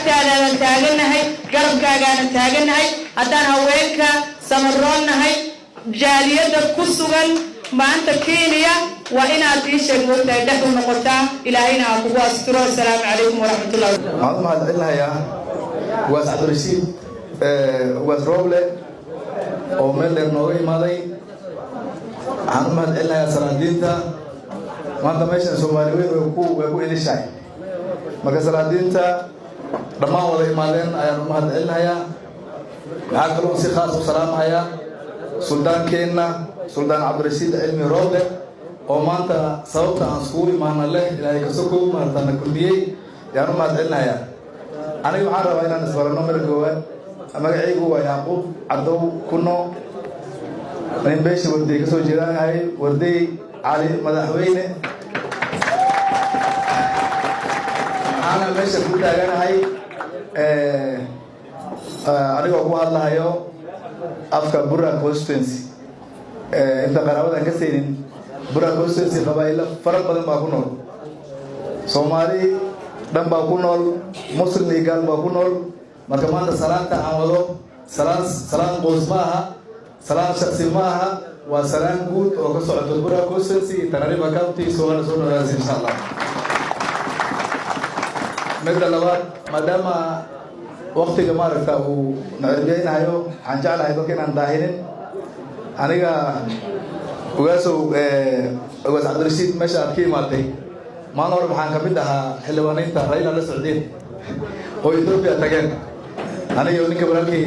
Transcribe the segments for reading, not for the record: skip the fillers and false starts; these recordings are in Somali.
agtaadaadan taagannahay garabkaagaanan taagannahay haddaan haweenka samaroonnahay jaaliyadda ku sugan maanta Kenya waa inaad ii sheeg moogtahay dhexu noqotaa ilaahayna aan kugu asturo. Assalaamu calaykum waraxmatullahi wabarakatuh. mahad celinaya waas Cabdirashiid waas Roble oo meel dheer nooga imaaday. waxaan mahad celinayaa salaadiinta maanta meeshan Soomaaliyeed way ku elishay marka salaadiinta dhammaan wada imaadeen ayaan mahad celinayaa. waxaan kaloo si khaas u salaamayaa suldaankeena Suldaan Cabdirashiid Cilmi Roble oo maanta sababta aan iskugu imaana leh ilaahay ka soo koob maartana kulmiyay yaan mahad celinayaa. aniga waxaan rabaa inaan isbarano mar koowaad magacaygu waa Yaaqub Cadow Kuno من بيش وردي كسو جيران هاي وردي علي مدحوينه أنا بيش أقول دعانا هاي أنا أقول الله هايو أفكار برا كونستنسي أنت قرأوا ذلك سيرين برا كونستنسي قبائل فرق بدن باكونول سومالي دم باكونول مسلم ليغال باكونول مركمان سلام تعاملو سلام قوسماها سلام شخصي معها وسلام جود وقصة الدبرة كوسنسي تناري بكاوتي سواء نزول راس إن شاء الله. مثل لوات مدام وقت جمارة تاو نعرفين هايو عنجال هايو كنا نداهرين. أنا كا وقاسو وقاس عبدالرشيد مشى أبكي مالتي ما نور بحان كمدها حلوانين ترايل على السعوديين هو إثيوبيا تجن. أنا يوني كبرني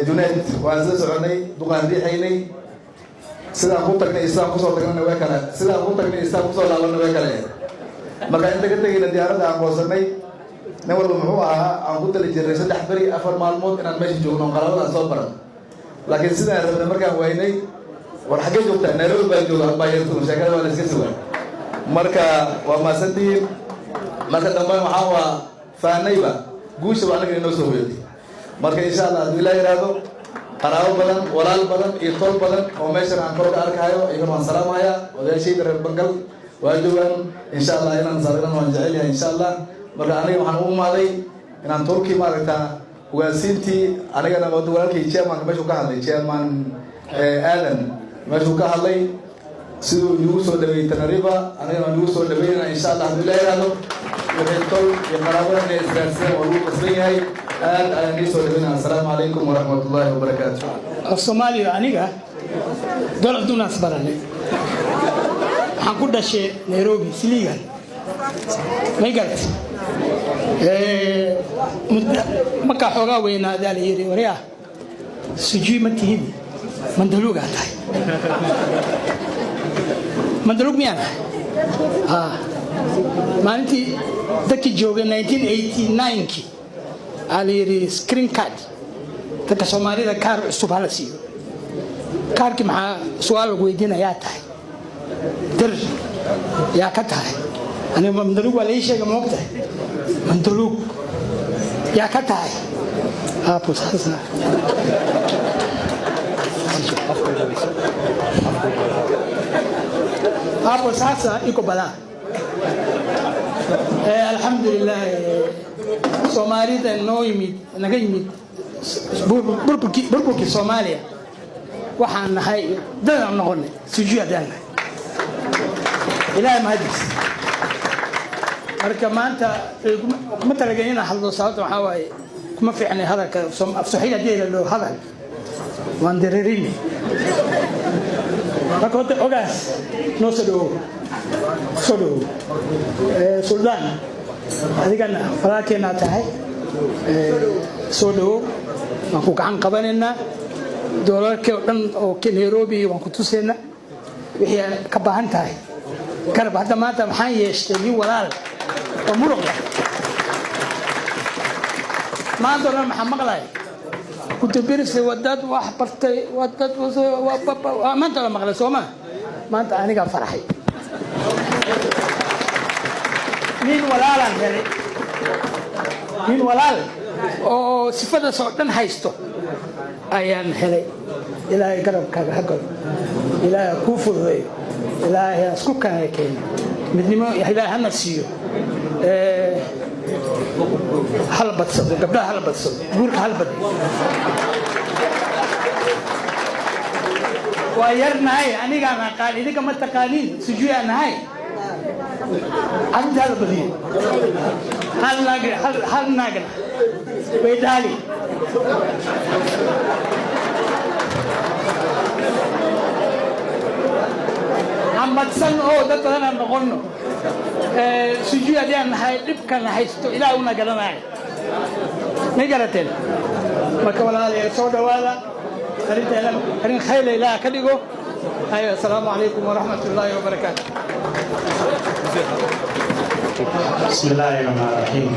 جنيد وعزيز عني دقان ريحيني سيدا قوتك إسلام قصور تكنا نوكلا سيدا قوتك إسلام قصور لا نوكلا marka inta ka tagayna diyaarada aan qoorsanay nin walba muxuu ahaa aan ku tali jiray 3 bari 4 maalmood inaan meesha joogno qalabada soo baran laakiin sidaan rabnay markaan waynay war xagee joogtaa Nairobi baan joogaa baayirtu shaqada waa la iska soo marka waa maasantiin marka dambe waxaa waa faanayba guusha waa anaga inoo soo weeyay marka insha Allah hadii la yiraahdo qaraabo badan walaal badan iyo tol badan oo meeshan aan kor ka arkayo iyo waan salaamaya wadaashayda reer Bangal waa joogan insha Allah inaan saarno waan jecelahay insha Allah marka aniga waxaan u maaday inaan Turkey maaragta ugaasiintii anigana walaalkay chairman meeshu ka hadlay chairman Aadan meeshu ka hadlay sidoo uu soo dhaweeyay Tanariba anigana uu soo dhaweeyay insha Allah hadii la yiraahdo wixii tol iyo qaraabada ee isgaarsiin oo uu qasban yahay السلام عليكم ورحمة الله وبركاته. الصومالي أنيقا دول عندنا أصبرني. هنقول ده شيء نيروبي سليغان. ما يقالت. ما كحوجا وين هذا اللي يري وريا. سجى متهيني. مندلوق هذا. مندلوق مين؟ ما أنتي ذكي جوجا 1989 كي. على سكرين كارد تكسوماري ده كار سبحان الله كارك مع سؤال ويدينا يا تاي در يا كتاي أنا مندلوق ولا شيء كموقته مندلوق يا كتاي بس هذا بس هذا يكبلا الحمد لله Soomaalida noo yimid naga yimid burburkii Soomaaliya waxaan nahay dad noqonay sujuudaan ilaahay mahadis marka maanta kuma talagalina hadlo sababta waxa waaye kuma fiicnay hadalka afsaxiida deela loo hadal waan dareerin marka hada ogaas noo soo dhaw suldaan adigana falaakeena tahay soo dhaw waan ku gacan qabanayna doolarka dhan oo Nairobi waan ku tuseena wixii ka baahan tahay garab hadda maanta maxaan yeeshtay nin walaal oo muruq maanta la maxaa maqlay ku tabirsi wadad wax bartay wadad maanta la maqlay Sooma maanta aniga faraxay nin walaalan helay nin walaal oo sifada soo dhan haysto ayaan helay ilaahay garabkaaga hagal ilaahay ku fududeeyo ilaahay isku keenay midnimo ilaahay hana siiyo hal badsado gabdhaha hal badsado guurka hal bad waa yarnahay aniga aan aqaan idinka ma taqaaniin sujuuya nahay hal badiyo hal naagna way daali amadsan oo dad badan aan noqono sujuud ayaan nahay dhibkan haysto ilaa una garanay ma garateen marka walaalayaal soo dhawaada arin khayl ilaa ka dhigo ayo assalaamu alaykum wa rahmatullahi wa barakatuh Bismillahirrahmanirrahim.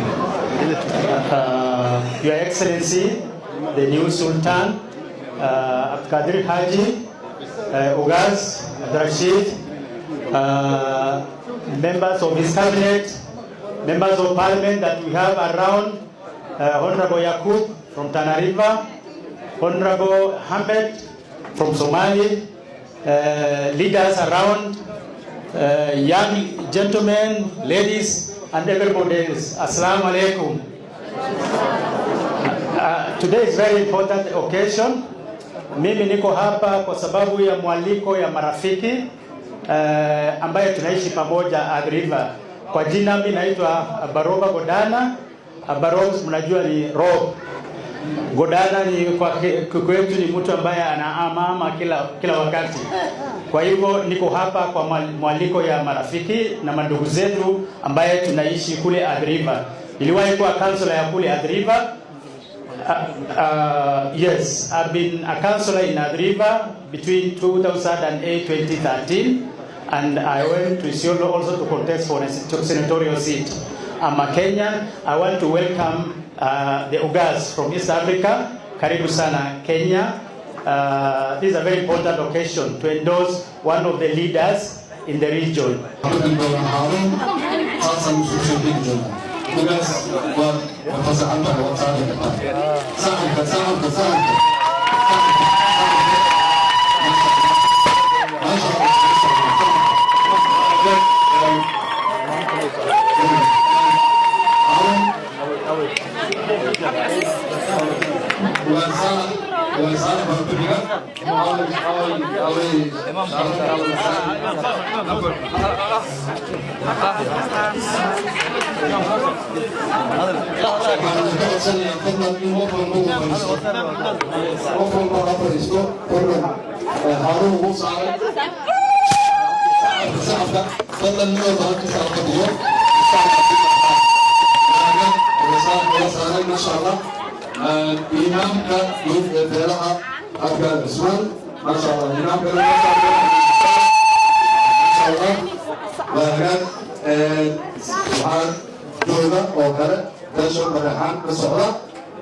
Your Excellency, the new Sultan, Abdulkadir Haji, Ugaz, Abdurrashid, members of his cabinet, members of parliament that we have around, Honorable Yakub from Tana River, Honorable Hamid from Somali, leaders around, young gentlemen, ladies, and everybody else. Assalamu alaikum. Today is very important occasion. Mimi niko hapa kwa sababu ya mwaliko ya marafiki ambaye tunaishi pamoja Athi River. Kwa jina mimi naitwa Baroba Godana. Baroba mnajua ni Rob. Godana ni kwa kwetu ni mtu ambaye anaamama kila wakati. Kwa hivyo niko hapa kwa mwaliko ya marafiki na mandugu zetu ambaye tunaishi kule Athi River. Niliwahi kuwa councillor ya kule Athi River. Yes, I've been a councillor in Athi River between 2008-2013, and I went to Isiolo also to contest for a senatorial seat. I'm a Kenyan. I want to welcome the Ugaz from East Africa. Karibu sana Kenya. This is a very important occasion to endorse one of the leaders in the region. إمامك يبدأ أبقى الأسمان ما شاء الله إمامك ما شاء الله وهكذا سبحان جوهرة وكذا تشعر بريحان بسعودة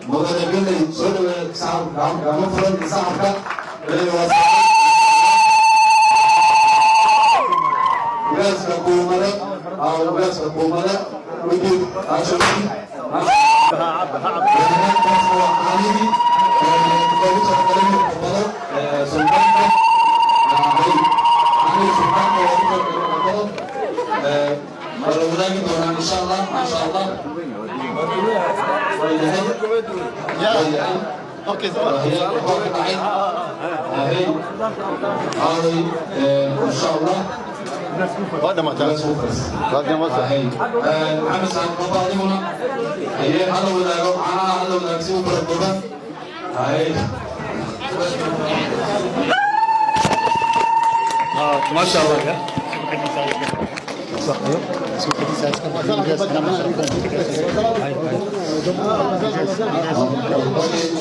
مغادر قلي سؤال ساعة كمفرد ساعة اللي هو وياس كومالة أو وياس كومالة ويجي عشرين إن شاء الله ما شاء الله اوكي ان شاء الله هذا ما تعرف هذا ما تعرف محمد سعد قبائلنا هي هذا ولا هذا ولا سوبر القبائل هاي ما شاء الله يا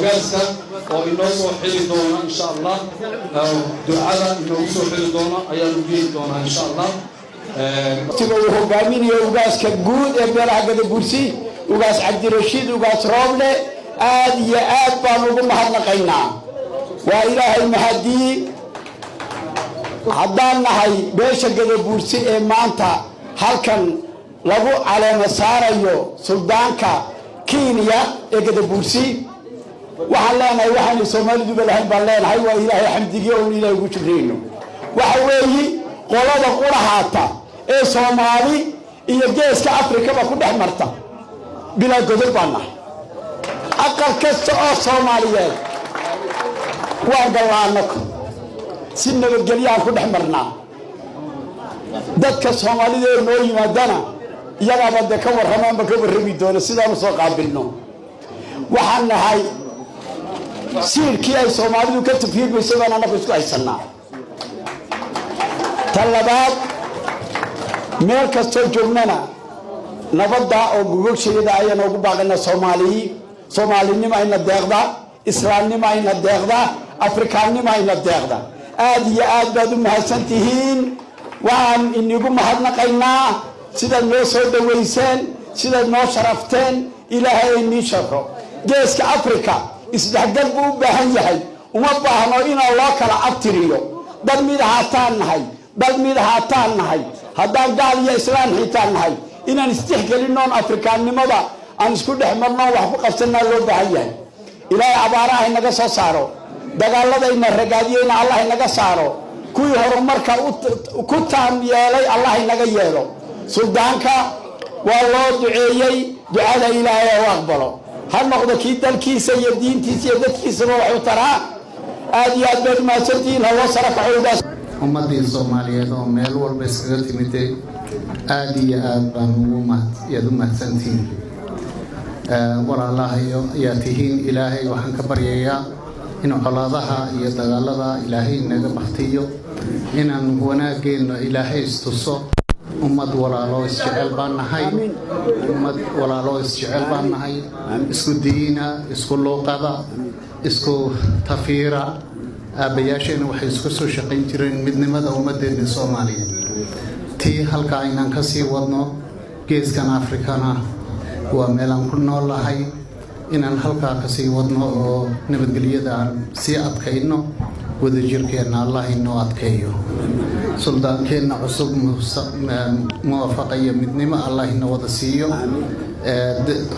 وقاسك وإنه حلي دونا إن شاء الله دعاء إنه حلي دونا أيام جيد دونا إن شاء الله تبغى هجامين يوجاس كجود يبغى حاجة البورسي وجاس عبد الرشيد وجاس رامله آدي آد بانوكم هذا قينا وإله المهدي حضرنا هاي بيش كده البورسي إمانتا halkan lagu caleema saarayo suldaanka Kenya ee Gadabuursi waxaan leenahay waxaan Soomaalidu balahay baan leenahay waa Ilaahay xamdigiyo oo Ilaahay ugu jibreyno waxa weeyi qolada qurahaata ee Soomaali iyo geeska Afrika ba ku dhex marta bila godob bana aqal kasta oo Soomaaliyeed waa galaanako si nabadgelyo aan ku dhex marnaa dadka Soomaalida ee noo yimaadana iyaga bada ka warramaan ba ka warrami doona sidaan soo qaabilno waxaan nahay siirkii ay Soomaalidu ka tafiirmayso baan anagu isku haysanaa talabaad meel kastoo joognana nabadda oo gogosheeda ayaan ugu baaqnaa Soomaalinimo ayna deeqda islaamnimo ayna deeqda afrikaannimo ayna deeqda aad iyo aad baad u mahadsantihiin waan inigu mahadnaqaynaa sidaad noo soo dhaweyseen sidaad noo sharafteen ilaahay inii shafro geeska Afrika isdhexgal buu u baahan yahay uma baahno inaan loo kala abtiriyo dad mid ahaataan nahay haddaan gaal iyo islaam xitaan nahay inaan istixgelinoon afrikaannimada aan isku dhex marno wax ku qabsanaa loo baahan yahay ilaahay abaaraha inaga soo saaro dagaaladayna ragaadiyeyna Allah inaga saaro kuwii horumarka ku taam yeelay Allah inaga yeelo suldaanka waa loo duceeyey ducada ilaahay oo aqbalo ha noqdo kii dalkiisa iyo diintiisa iyo dadkiisaba wax u taraa aad iyo aad baad mahadsantihiin hawo saraka xoogaas ummadii Soomaaliyeed oo meel walba iskaga timid aad iyo aad baan ugu mahadsantihiin walaalahayo ayaa tihiin ilaahay waxaan ka baryayaa in colaadaha iyo dagaalada ilaahay naga baxtiyo inaan wanaageenno ilaahay istuso ummad walaalo isjecel baan nahay isku diina isku luuqada isku tafiira aabayaasheena waxay isku soo shaqayn jireen midnimada ummadeena Soomaaliyeed tii halka inaan ka sii wadno geeskan Afrikana waa meel aan ku noolahay inaan halka ka sii wadno oo nabadgelyada aan sii adkayno wadajirkeena Allah inoo adkeeyo suldaankeena cusub muwaafaqaya midnimo Allah inoo wada siiyo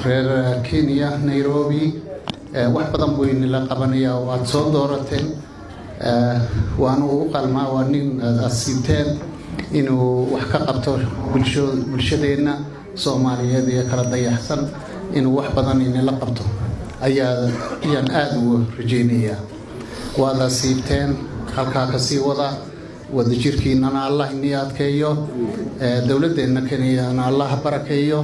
reer Kenya Nairobi wax badan buu inila qabanayaa waad soo doorateen waanu u qalmaa waa nin asiibteen inuu wax ka qabto bulshadeena Soomaaliyeed ee kala dayaxsan inuu wax badan inila qabto ayaan aad ugu rajaynayaa waad asiibteen halkaa ka sii wada wadajirkiinana Allah inii adkeeyo dawladdeena Kenya Allah barakeeyo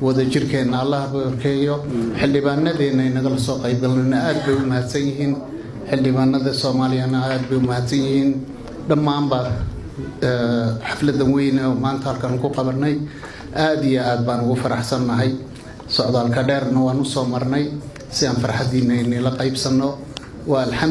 wadajirkeena Allah barakeeyo xildhibaanadeena inaga soo qaybgalna aad bay u mahadsan yihiin xildhibaanada Soomaaliyeedna aad bay u mahadsan yihiin dhammaanba xafladan weyn oo maanta halkan ku qabanay aad iyo aad baan ugu faraxsanahay socdaalka dheerna waan u soo marnay si aan farxadiina inay la qaybsano waa